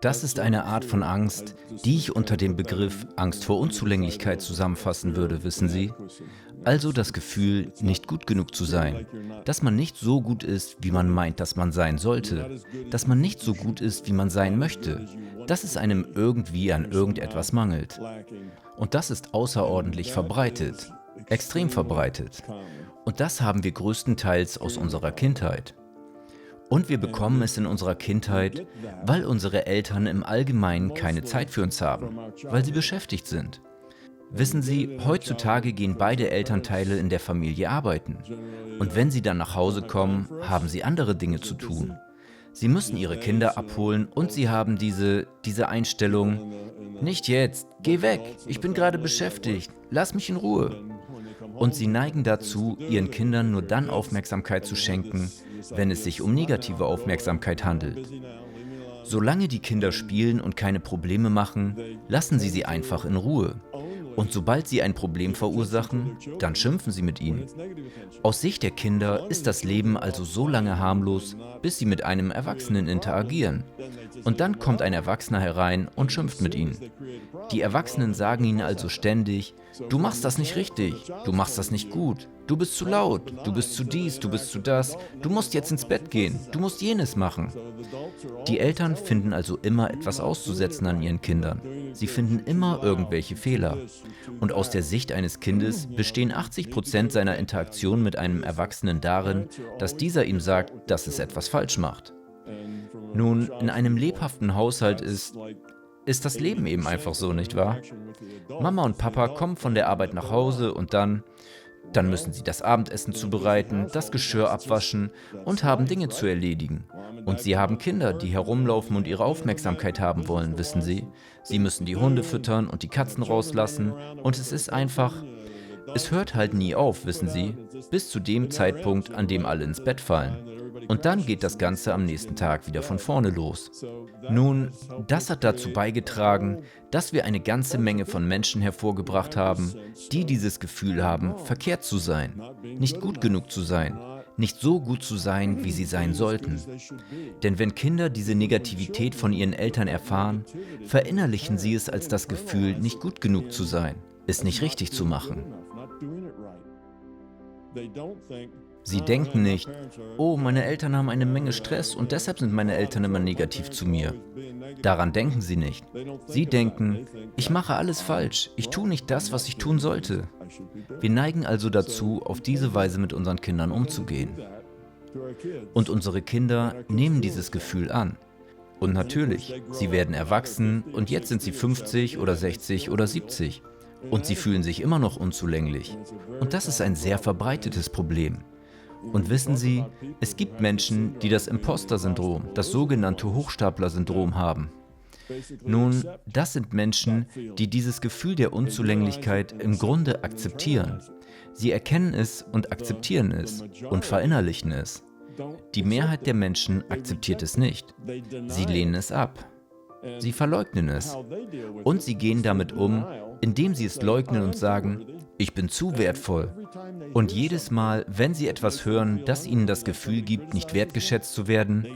Das ist eine Art von Angst, die ich unter dem Begriff Angst vor Unzulänglichkeit zusammenfassen würde, wissen Sie? Also das Gefühl, nicht gut genug zu sein, dass man nicht so gut ist, wie man meint, dass man sein sollte, dass man nicht so gut ist, wie man sein möchte, dass es einem irgendwie an irgendetwas mangelt. Und das ist außerordentlich verbreitet, extrem verbreitet. Und das haben wir größtenteils aus unserer Kindheit. Und wir bekommen es in unserer Kindheit, weil unsere Eltern im Allgemeinen keine Zeit für uns haben, weil sie beschäftigt sind. Wissen Sie, heutzutage gehen beide Elternteile in der Familie arbeiten. Und wenn sie dann nach Hause kommen, haben sie andere Dinge zu tun. Sie müssen ihre Kinder abholen und sie haben diese Einstellung, nicht jetzt, geh weg, ich bin gerade beschäftigt, lass mich in Ruhe. Und sie neigen dazu, ihren Kindern nur dann Aufmerksamkeit zu schenken, wenn es sich um negative Aufmerksamkeit handelt. Solange die Kinder spielen und keine Probleme machen, lassen sie einfach in Ruhe. Und sobald sie ein Problem verursachen, dann schimpfen sie mit ihnen. Aus Sicht der Kinder ist das Leben also so lange harmlos, bis sie mit einem Erwachsenen interagieren. Und dann kommt ein Erwachsener herein und schimpft mit ihnen. Die Erwachsenen sagen ihnen also ständig, du machst das nicht richtig, du machst das nicht gut, du bist zu laut, du bist zu dies, du bist zu das, du musst jetzt ins Bett gehen, du musst jenes machen. Die Eltern finden also immer etwas auszusetzen an ihren Kindern. Sie finden immer irgendwelche Fehler. Und aus der Sicht eines Kindes bestehen 80% seiner Interaktion mit einem Erwachsenen darin, dass dieser ihm sagt, dass es etwas falsch macht. Nun, in einem lebhaften Haushalt ist das Leben eben einfach so, nicht wahr? Mama und Papa kommen von der Arbeit nach Hause und dann müssen sie das Abendessen zubereiten, das Geschirr abwaschen und haben Dinge zu erledigen. Und sie haben Kinder, die herumlaufen und ihre Aufmerksamkeit haben wollen, wissen Sie? Sie müssen die Hunde füttern und die Katzen rauslassen und es ist einfach, es hört halt nie auf, wissen Sie, bis zu dem Zeitpunkt, an dem alle ins Bett fallen. Und dann geht das Ganze am nächsten Tag wieder von vorne los. Nun, das hat dazu beigetragen, dass wir eine ganze Menge von Menschen hervorgebracht haben, die dieses Gefühl haben, verkehrt zu sein, nicht gut genug zu sein, nicht so gut zu sein, wie sie sein sollten. Denn wenn Kinder diese Negativität von ihren Eltern erfahren, verinnerlichen sie es als das Gefühl, nicht gut genug zu sein, es nicht richtig zu machen. Sie denken nicht, oh, meine Eltern haben eine Menge Stress und deshalb sind meine Eltern immer negativ zu mir. Daran denken sie nicht. Sie denken, ich mache alles falsch, ich tue nicht das, was ich tun sollte. Wir neigen also dazu, auf diese Weise mit unseren Kindern umzugehen. Und unsere Kinder nehmen dieses Gefühl an. Und natürlich, sie werden erwachsen und jetzt sind sie 50 oder 60 oder 70. Und sie fühlen sich immer noch unzulänglich. Und das ist ein sehr verbreitetes Problem. Und wissen Sie, es gibt Menschen, die das Imposter-Syndrom, das sogenannte Hochstapler-Syndrom haben. Nun, das sind Menschen, die dieses Gefühl der Unzulänglichkeit im Grunde akzeptieren. Sie erkennen es und akzeptieren es und verinnerlichen es. Die Mehrheit der Menschen akzeptiert es nicht. Sie lehnen es ab. Sie verleugnen es. Und sie gehen damit um, indem sie es leugnen und sagen, ich bin zu wertvoll. Und jedes Mal, wenn sie etwas hören, das ihnen das Gefühl gibt, nicht wertgeschätzt zu werden,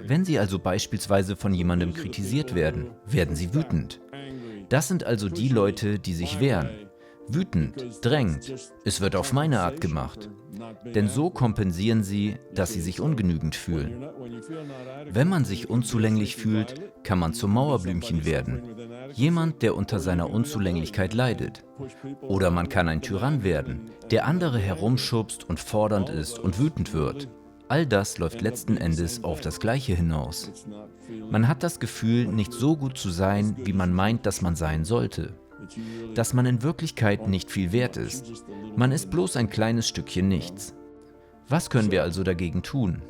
wenn sie also beispielsweise von jemandem kritisiert werden, werden sie wütend. Das sind also die Leute, die sich wehren. Wütend, drängend, es wird auf meine Art gemacht. Denn so kompensieren sie, dass sie sich ungenügend fühlen. Wenn man sich unzulänglich fühlt, kann man zum Mauerblümchen werden. Jemand, der unter seiner Unzulänglichkeit leidet. Oder man kann ein Tyrann werden, der andere herumschubst und fordernd ist und wütend wird. All das läuft letzten Endes auf das Gleiche hinaus. Man hat das Gefühl, nicht so gut zu sein, wie man meint, dass man sein sollte. Dass man in Wirklichkeit nicht viel wert ist. Man ist bloß ein kleines Stückchen nichts. Was können wir also dagegen tun?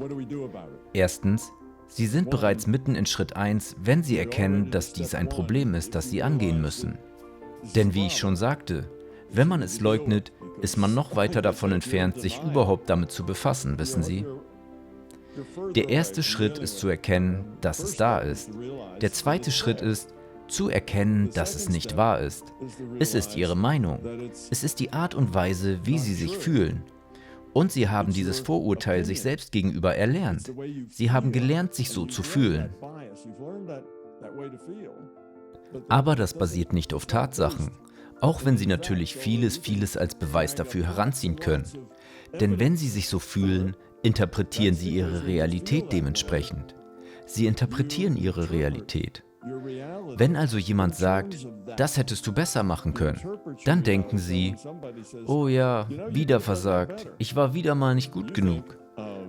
Erstens, Sie sind bereits mitten in Schritt 1, wenn Sie erkennen, dass dies ein Problem ist, das Sie angehen müssen. Denn wie ich schon sagte, wenn man es leugnet, ist man noch weiter davon entfernt, sich überhaupt damit zu befassen, wissen Sie? Der erste Schritt ist zu erkennen, dass es da ist. Der zweite Schritt ist, zu erkennen, dass es nicht wahr ist. Es ist ihre Meinung. Es ist die Art und Weise, wie sie sich fühlen. Und sie haben dieses Vorurteil sich selbst gegenüber erlernt. Sie haben gelernt, sich so zu fühlen. Aber das basiert nicht auf Tatsachen, auch wenn Sie natürlich vieles als Beweis dafür heranziehen können. Denn wenn Sie sich so fühlen, interpretieren Sie Ihre Realität dementsprechend. Sie interpretieren Ihre Realität. Wenn also jemand sagt, das hättest du besser machen können, dann denken Sie, oh ja, wieder versagt, ich war wieder mal nicht gut genug.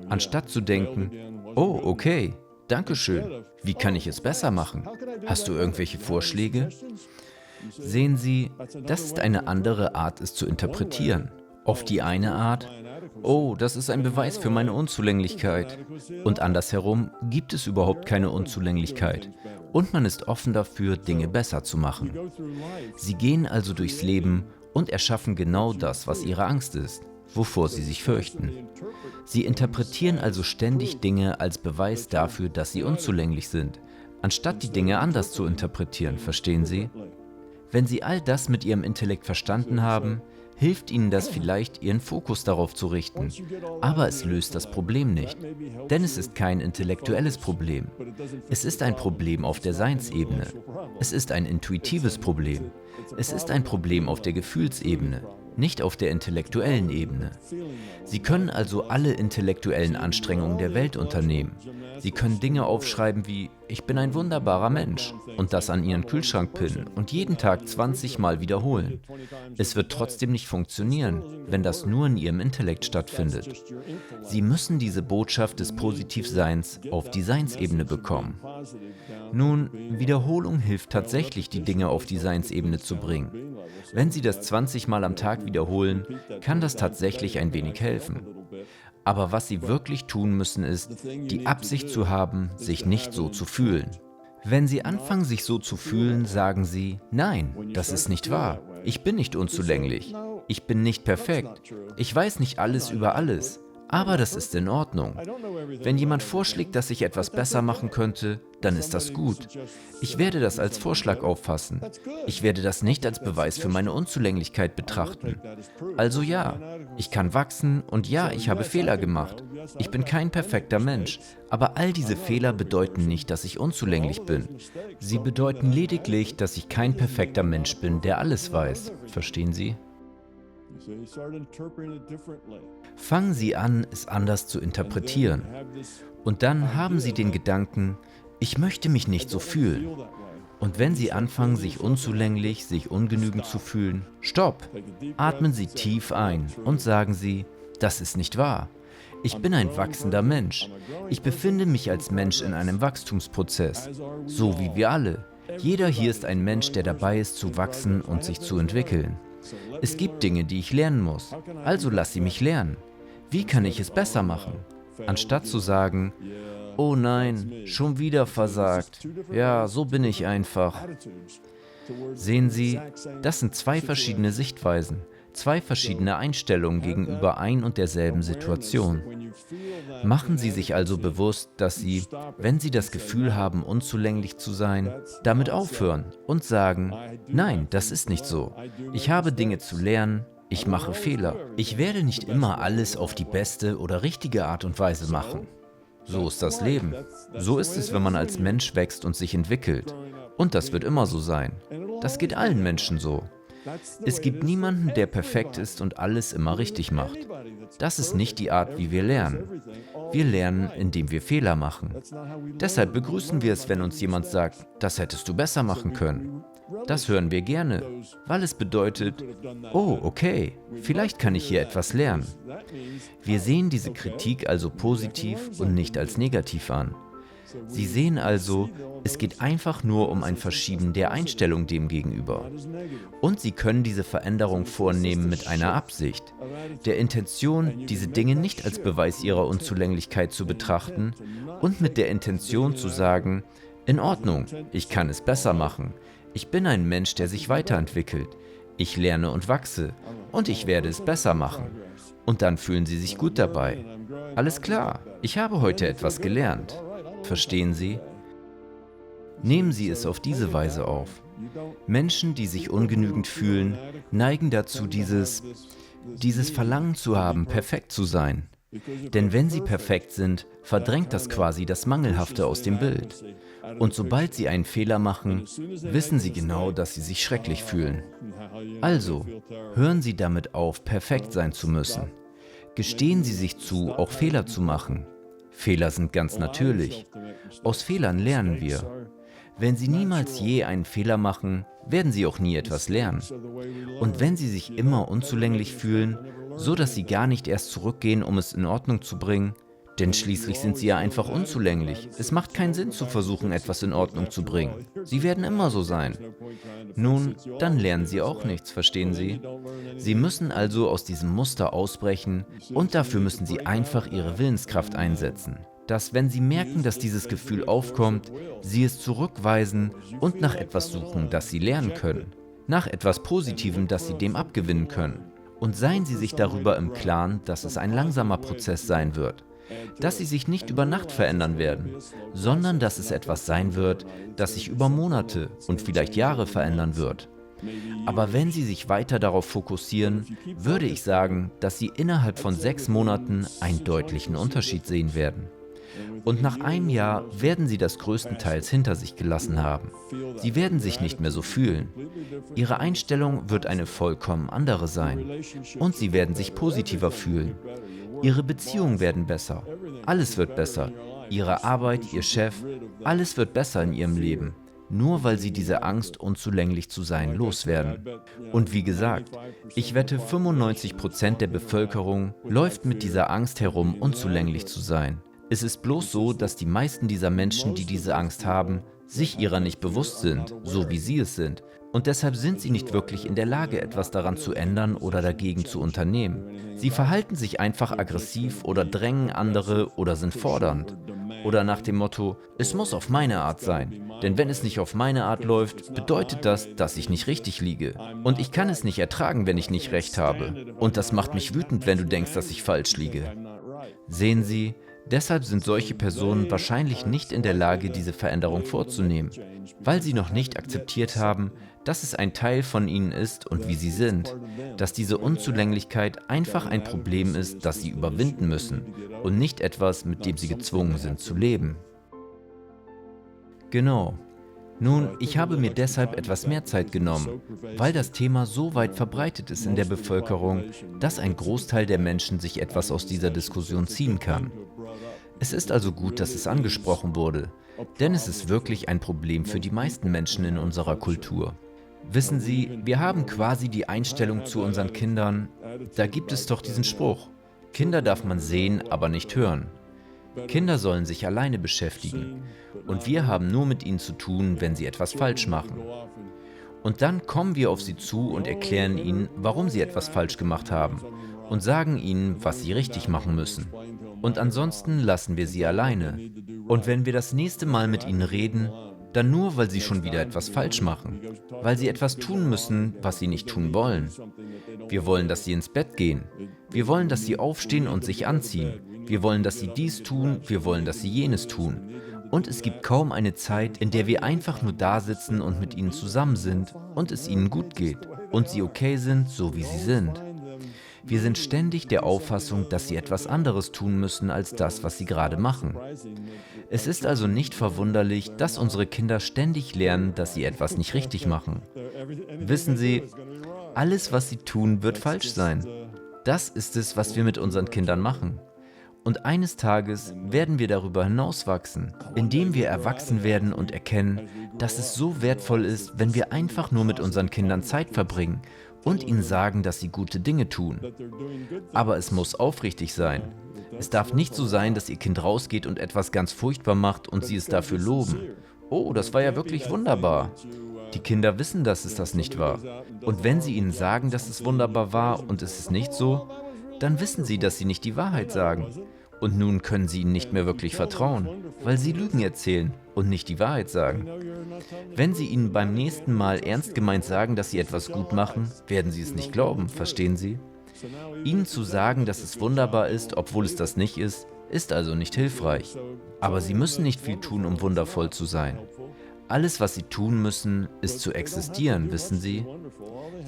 Anstatt zu denken, oh okay, danke schön, wie kann ich es besser machen? Hast du irgendwelche Vorschläge? Sehen Sie, das ist eine andere Art, es zu interpretieren. Auf die eine Art, oh, das ist ein Beweis für meine Unzulänglichkeit. Und andersherum gibt es überhaupt keine Unzulänglichkeit. Und man ist offen dafür, Dinge besser zu machen. Sie gehen also durchs Leben und erschaffen genau das, was ihre Angst ist, wovor sie sich fürchten. Sie interpretieren also ständig Dinge als Beweis dafür, dass sie unzulänglich sind, anstatt die Dinge anders zu interpretieren, verstehen Sie? Wenn Sie all das mit Ihrem Intellekt verstanden haben, hilft Ihnen das vielleicht, Ihren Fokus darauf zu richten. Aber es löst das Problem nicht. Denn es ist kein intellektuelles Problem. Es ist ein Problem auf der Seinsebene. Es ist ein intuitives Problem. Es ist ein Problem auf der Gefühlsebene, nicht auf der intellektuellen Ebene. Sie können also alle intellektuellen Anstrengungen der Welt unternehmen. Sie können Dinge aufschreiben wie, ich bin ein wunderbarer Mensch und das an Ihren Kühlschrank pinnen und jeden Tag 20 Mal wiederholen. Es wird trotzdem nicht funktionieren, wenn das nur in Ihrem Intellekt stattfindet. Sie müssen diese Botschaft des Positivseins auf die Seinsebene bekommen. Nun, Wiederholung hilft tatsächlich, die Dinge auf die Seinsebene zu bringen. Wenn Sie das 20 Mal am Tag wiederholen, kann das tatsächlich ein wenig helfen. Aber was Sie wirklich tun müssen, ist, die Absicht zu haben, sich nicht so zu fühlen. Wenn Sie anfangen, sich so zu fühlen, sagen Sie, nein, das ist nicht wahr. Ich bin nicht unzulänglich. Ich bin nicht perfekt. Ich weiß nicht alles über alles. Aber das ist in Ordnung. Wenn jemand vorschlägt, dass ich etwas besser machen könnte, dann ist das gut. Ich werde das als Vorschlag auffassen. Ich werde das nicht als Beweis für meine Unzulänglichkeit betrachten. Also ja, ich kann wachsen und ja, ich habe Fehler gemacht. Ich bin kein perfekter Mensch, aber all diese Fehler bedeuten nicht, dass ich unzulänglich bin. Sie bedeuten lediglich, dass ich kein perfekter Mensch bin, der alles weiß. Verstehen Sie? Fangen Sie an, es anders zu interpretieren. Und dann haben Sie den Gedanken, ich möchte mich nicht so fühlen. Und wenn Sie anfangen, sich unzulänglich, sich ungenügend zu fühlen, stopp! Atmen Sie tief ein und sagen Sie, das ist nicht wahr. Ich bin ein wachsender Mensch. Ich befinde mich als Mensch in einem Wachstumsprozess, so wie wir alle. Jeder hier ist ein Mensch, der dabei ist zu wachsen und sich zu entwickeln. Es gibt Dinge, die ich lernen muss, also lass sie mich lernen. Wie kann ich es besser machen? Anstatt zu sagen, oh nein, schon wieder versagt. Ja, so bin ich einfach. Sehen Sie, das sind zwei verschiedene Sichtweisen, zwei verschiedene Einstellungen gegenüber ein und derselben Situation. Machen Sie sich also bewusst, dass Sie, wenn Sie das Gefühl haben, unzulänglich zu sein, damit aufhören und sagen, nein, das ist nicht so. Ich habe Dinge zu lernen, ich mache Fehler. Ich werde nicht immer alles auf die beste oder richtige Art und Weise machen. So ist das Leben. So ist es, wenn man als Mensch wächst und sich entwickelt. Und das wird immer so sein. Das geht allen Menschen so. Es gibt niemanden, der perfekt ist und alles immer richtig macht. Das ist nicht die Art, wie wir lernen. Wir lernen, indem wir Fehler machen. Deshalb begrüßen wir es, wenn uns jemand sagt, das hättest du besser machen können. Das hören wir gerne, weil es bedeutet, oh, okay, vielleicht kann ich hier etwas lernen. Wir sehen diese Kritik also positiv und nicht als negativ an. Sie sehen also, es geht einfach nur um ein Verschieben der Einstellung dem gegenüber. Und Sie können diese Veränderung vornehmen mit einer Absicht, der Intention, diese Dinge nicht als Beweis ihrer Unzulänglichkeit zu betrachten und mit der Intention zu sagen, in Ordnung, ich kann es besser machen. Ich bin ein Mensch, der sich weiterentwickelt. Ich lerne und wachse und ich werde es besser machen. Und dann fühlen Sie sich gut dabei. Alles klar, ich habe heute etwas gelernt. Verstehen Sie? Nehmen Sie es auf diese Weise auf. Menschen, die sich ungenügend fühlen, neigen dazu, dieses Verlangen zu haben, perfekt zu sein. Denn wenn Sie perfekt sind, verdrängt das quasi das Mangelhafte aus dem Bild. Und sobald Sie einen Fehler machen, wissen Sie genau, dass Sie sich schrecklich fühlen. Also, hören Sie damit auf, perfekt sein zu müssen. Gestehen Sie sich zu, auch Fehler zu machen. Fehler sind ganz natürlich. Aus Fehlern lernen wir. Wenn Sie niemals je einen Fehler machen, werden Sie auch nie etwas lernen. Und wenn Sie sich immer unzulänglich fühlen, so dass Sie gar nicht erst zurückgehen, um es in Ordnung zu bringen, denn schließlich sind Sie ja einfach unzulänglich. Es macht keinen Sinn zu versuchen, etwas in Ordnung zu bringen. Sie werden immer so sein. Nun, dann lernen Sie auch nichts, verstehen Sie? Sie müssen also aus diesem Muster ausbrechen und dafür müssen Sie einfach Ihre Willenskraft einsetzen. Dass, wenn Sie merken, dass dieses Gefühl aufkommt, Sie es zurückweisen und nach etwas suchen, das Sie lernen können. Nach etwas Positivem, das Sie dem abgewinnen können. Und seien Sie sich darüber im Klaren, dass es ein langsamer Prozess sein wird. Dass Sie sich nicht über Nacht verändern werden, sondern dass es etwas sein wird, das sich über Monate und vielleicht Jahre verändern wird. Aber wenn Sie sich weiter darauf fokussieren, würde ich sagen, dass Sie innerhalb von 6 Monaten einen deutlichen Unterschied sehen werden. Und nach einem Jahr werden Sie das größtenteils hinter sich gelassen haben. Sie werden sich nicht mehr so fühlen. Ihre Einstellung wird eine vollkommen andere sein. Und Sie werden sich positiver fühlen. Ihre Beziehungen werden besser. Alles wird besser. Ihre Arbeit, Ihr Chef, alles wird besser in Ihrem Leben. Nur weil Sie diese Angst, unzulänglich zu sein, loswerden. Und wie gesagt, ich wette, 95% der Bevölkerung läuft mit dieser Angst herum, unzulänglich zu sein. Es ist bloß so, dass die meisten dieser Menschen, die diese Angst haben, sich ihrer nicht bewusst sind, so wie Sie es sind. Und deshalb sind sie nicht wirklich in der Lage, etwas daran zu ändern oder dagegen zu unternehmen. Sie verhalten sich einfach aggressiv oder drängen andere oder sind fordernd. Oder nach dem Motto, es muss auf meine Art sein. Denn wenn es nicht auf meine Art läuft, bedeutet das, dass ich nicht richtig liege. Und ich kann es nicht ertragen, wenn ich nicht recht habe. Und das macht mich wütend, wenn du denkst, dass ich falsch liege. Sehen Sie, deshalb sind solche Personen wahrscheinlich nicht in der Lage, diese Veränderung vorzunehmen, weil sie noch nicht akzeptiert haben, dass es ein Teil von ihnen ist und wie sie sind, dass diese Unzulänglichkeit einfach ein Problem ist, das sie überwinden müssen und nicht etwas, mit dem sie gezwungen sind zu leben. Genau. Nun, ich habe mir deshalb etwas mehr Zeit genommen, weil das Thema so weit verbreitet ist in der Bevölkerung, dass ein Großteil der Menschen sich etwas aus dieser Diskussion ziehen kann. Es ist also gut, dass es angesprochen wurde, denn es ist wirklich ein Problem für die meisten Menschen in unserer Kultur. Wissen Sie, wir haben quasi die Einstellung zu unseren Kindern, da gibt es doch diesen Spruch, Kinder darf man sehen, aber nicht hören. Kinder sollen sich alleine beschäftigen und wir haben nur mit ihnen zu tun, wenn sie etwas falsch machen. Und dann kommen wir auf sie zu und erklären ihnen, warum sie etwas falsch gemacht haben und sagen ihnen, was sie richtig machen müssen. Und ansonsten lassen wir sie alleine. Und wenn wir das nächste Mal mit ihnen reden, dann nur, weil sie schon wieder etwas falsch machen, weil sie etwas tun müssen, was sie nicht tun wollen. Wir wollen, dass sie ins Bett gehen. Wir wollen, dass sie aufstehen und sich anziehen. Wir wollen, dass sie dies tun, wir wollen, dass sie jenes tun. Und es gibt kaum eine Zeit, in der wir einfach nur da sitzen und mit ihnen zusammen sind und es ihnen gut geht und sie okay sind, so wie sie sind. Wir sind ständig der Auffassung, dass sie etwas anderes tun müssen als das, was sie gerade machen. Es ist also nicht verwunderlich, dass unsere Kinder ständig lernen, dass sie etwas nicht richtig machen. Wissen Sie, alles, was sie tun, wird falsch sein. Das ist es, was wir mit unseren Kindern machen. Und eines Tages werden wir darüber hinauswachsen, indem wir erwachsen werden und erkennen, dass es so wertvoll ist, wenn wir einfach nur mit unseren Kindern Zeit verbringen und ihnen sagen, dass sie gute Dinge tun. Aber es muss aufrichtig sein. Es darf nicht so sein, dass Ihr Kind rausgeht und etwas ganz furchtbar macht und Sie es dafür loben. Oh, das war ja wirklich wunderbar. Die Kinder wissen, dass es das nicht war. Und wenn Sie ihnen sagen, dass es wunderbar war und es ist nicht so, dann wissen sie, dass sie nicht die Wahrheit sagen. Und nun können sie ihnen nicht mehr wirklich vertrauen, weil sie Lügen erzählen und nicht die Wahrheit sagen. Wenn sie ihnen beim nächsten Mal ernst gemeint sagen, dass sie etwas gut machen, werden sie es nicht glauben, verstehen Sie? Ihnen zu sagen, dass es wunderbar ist, obwohl es das nicht ist, ist also nicht hilfreich. Aber sie müssen nicht viel tun, um wundervoll zu sein. Alles, was sie tun müssen, ist zu existieren, wissen Sie?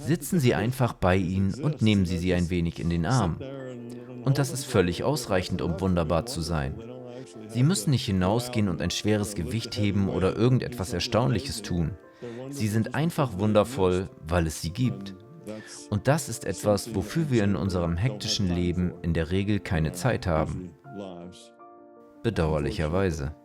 Sitzen Sie einfach bei ihnen und nehmen Sie sie ein wenig in den Arm. Und das ist völlig ausreichend, um wunderbar zu sein. Sie müssen nicht hinausgehen und ein schweres Gewicht heben oder irgendetwas Erstaunliches tun. Sie sind einfach wundervoll, weil es sie gibt. Und das ist etwas, wofür wir in unserem hektischen Leben in der Regel keine Zeit haben. Bedauerlicherweise.